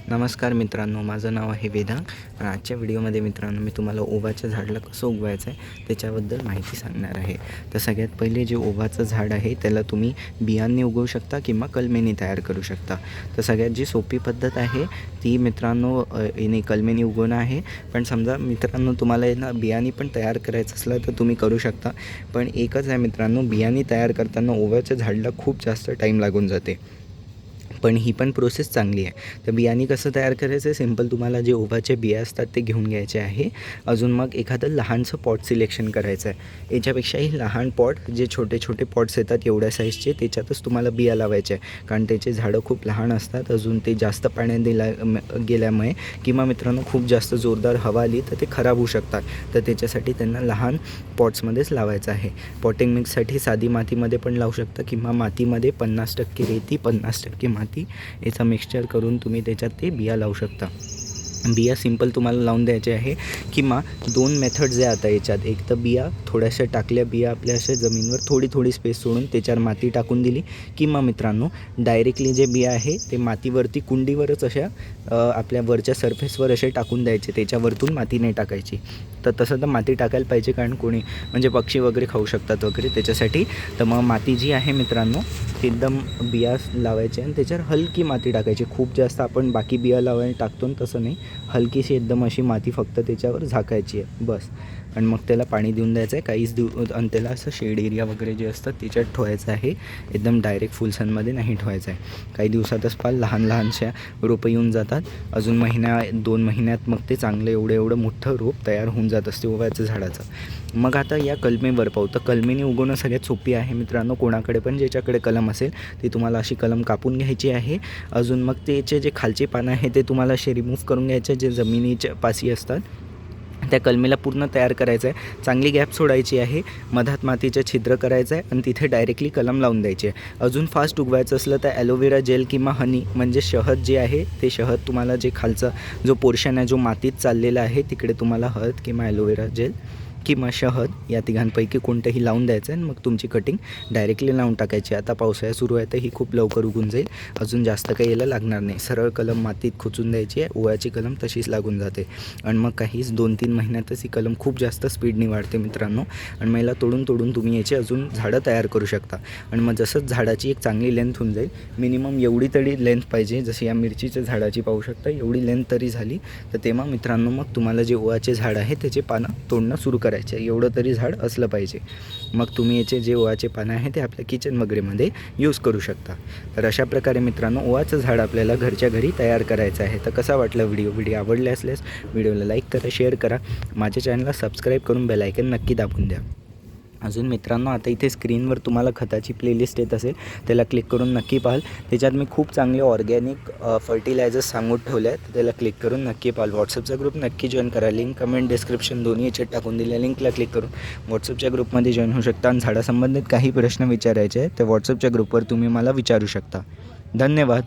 नमस्कार मित्रांनो, माझं नाव आहे वेदांग आणि आजच्या व्हिडिओमध्ये मित्रांनो मी तुम्हाला ओवाच्या झाडाला कसं उगवायचं आहे त्याच्याबद्दल माहिती सांगणार आहे. तर सगळ्यात पहिले जे ओवाचं झाड आहे त्याला तुम्ही बियांनी उगवू शकता किंवा कलमेनी तयार करू शकता. तर सगळ्यात जी सोपी पद्धत आहे ती मित्रांनो याने कलमेनी उगवणं आहे. पण समजा मित्रांनो तुम्हाला यांना बियांनी पण तयार करायचं असलं तर तुम्ही करू शकता. पण एकच आहे मित्रांनो, बियांनी तयार करताना ओव्याच्या झाडाला खूप जास्त टाईम लागून जाते. पण ही पण प्रोसेस चांगली आहे. तर बियाणे कसं तयार करायचं आहे, सिंपल तुम्हाला जे ओव्याचे बिया असतात ते घेऊन घ्यायचे आहे. अजून मग एखादं लहानसं पॉट सिलेक्शन करायचं आहे. याच्यापेक्षाही लहान पॉट जे छोटे छोटे पॉट्स येतात एवढ्या साईजचे, त्याच्यातच तुम्हाला बिया लावायचे आहे. कारण त्याचे झाडं खूप लहान असतात. अजून ते जास्त पाण्यात गेल्यामुळे किंवा मित्रांनो खूप जास्त जोरदार हवा आली तर ते खराब होऊ शकतात. तर त्याच्यासाठी त्यांना लहान पॉट्समध्येच लावायचं आहे. पॉटिंग मिक्ससाठी साधी मातीमध्ये पण लावू शकता किंवा मातीमध्ये 50% रेती 50% माती याचा मिक्सचर करून तुम्ही त्याच्यात ते बिया लावू शकता. बिया सिंपल तुम्हाला लावून द्यायचे आहे. किंवा दोन मेथड जे आता याच्यात, एक तर बिया थोड्याशा टाकल्या, बिया आपल्या अशा जमिनीवर थोडी थोडी स्पेस सोडून त्याच्यावर माती टाकून दिली, किंवा मित्रांनो डायरेक्टली जे बिया आहे ते मातीवरती कुंडीवरच अशा आपल्या वरच्या सरफेसवर असे टाकून द्यायचे, त्याच्यावरतून माती नाही टाकायची. तर तसं तर माती टाकायला पाहिजे, कारण कोणी म्हणजे पक्षी वगैरे खाऊ शकतात वगैरे त्याच्यासाठी. तर मग माती जी आहे मित्रांनो ती एकदम बिया लावायची आणि त्याच्यावर हलकी माती टाकायची. खूप जास्त आपण बाकी बिया लावायला टाकतो तसं नाही, हलकीशी एकदम अशी माती फक्त त्याच्यावर झाकायची आहे बस. आणि मग त्याला पाणी देऊन द्यायचं आहे काहीच आणि त्याला असं शेड एरिया वगैरे जे असतं त्याच्यात ठेवायचं आहे. एकदम डायरेक्ट फुल सनमध्ये नाही ठेवायचं आहे. काही दिवसातच पाल लहान लहानशा रोपं येऊन जातात. अजून 1-2 महिन्यात मग ते चांगलं एवढं मोठं रोप तयार होऊन जात असते ओव्याचं झाडाचं. मग आता या कलमेवर पाहू. तर कलमेने उगवणं सगळ्यात सोपी आहे मित्रांनो. कोणाकडे पण ज्याच्याकडे कलम असेल ती तुम्हाला अशी कलम कापून घ्यायची आहे. अजून मग त्याचे जे खालचे पानं आहे ते तुम्हाला असे रिमूव्ह करून घ्यायचे, जे जमिनीच्या पाशी असतात. त्या कलमेला पूर्ण तयार करायचं आहे. चांगली गॅप सोडायची आहे. मधात मातीचं छिद्र करायचं आहे आणि तिथे डायरेक्टली कलम लावून द्यायची आहे. अजून फास्ट उगवायचं असलं तर ॲलोवेरा जेल किंवा हनी म्हणजे शहद जे आहे ते शहद तुम्हाला जे खालचा जो पोर्शन आहे जो मातीत चाललेला आहे तिकडे तुम्हाला हळद किंवा ॲलोवेरा जेल किंवा शहद या तिघांपैकी कोणतंही लावून द्यायचं आहे आणि मग तुमची कटिंग डायरेक्टली लावून टाकायची. आता पावसाळा सुरू आहे तर ही खूप लवकर उगून जाईल. अजून जास्त काही याला लागणार नाही. सरळ कलम मातीत खोचून द्यायची आहे. ओव्याची कलम तशीच लागून जाते आणि मग काहीच 2-3 महिन्यातच ही कलम खूप जास्त स्पीडने वाढते मित्रांनो. आणि मग याला तोडून तोडून तुम्ही याची अजून झाडं तयार करू शकता. आणि मग जसंच झाडाची एक चांगली लेंथ होऊन जाईल, मिनिमम एवढी तरी लेंथ पाहिजे, जशी या मिरचीच्या झाडाची पाहू शकता एवढी लेंथ तरी झाली तर तेव्हा मित्रांनो मग तुम्हाला जे ओव्याचे झाड आहे त्याचे पानं तोडणं सुरू करायचे. एवढं तरी झाड असलं पाहिजे. मग तुम्ही याचे जे ओव्याचे पानं आहे ते आपल्या किचन वगैरेमध्ये यूज करू शकता. तर अशा प्रकारे मित्रांनो ओव्याचं झाड आपल्याला घरच्या घरी तयार करायचं आहे. तर कसा वाटला व्हिडिओ आवडले असल्यास व्हिडिओला लाईक करा, शेअर करा, माझ्या चॅनलला सबस्क्राईब करून बेल आयकन नक्की दाबून द्या. अजून मित्रांनो आता इथे स्क्रीनवर तुम्हाला खताची प्लेलिस्ट येत असेल, त्याला क्लिक करून नक्की पाहाल. त्याच्यात मी खूप चांगले ऑर्गॅनिक फर्टिलायझर्स सांगून ठेवले आहेत, त्याला क्लिक करून नक्की पाहाल. व्हॉट्सअपचा ग्रुप नक्की जॉईन करा. लिंक कमेंट डिस्क्रिप्शन दोन्ही याच्यात टाकून दिल्या. लिंकला क्लिक करून व्हॉट्सअपच्या ग्रुपमध्ये जॉईन होऊ शकता. आणि झाडासंबंधित काही प्रश्न विचारायचे आहेत तर व्हॉट्सअपच्या ग्रुपवर तुम्ही मला विचारू शकता. धन्यवाद.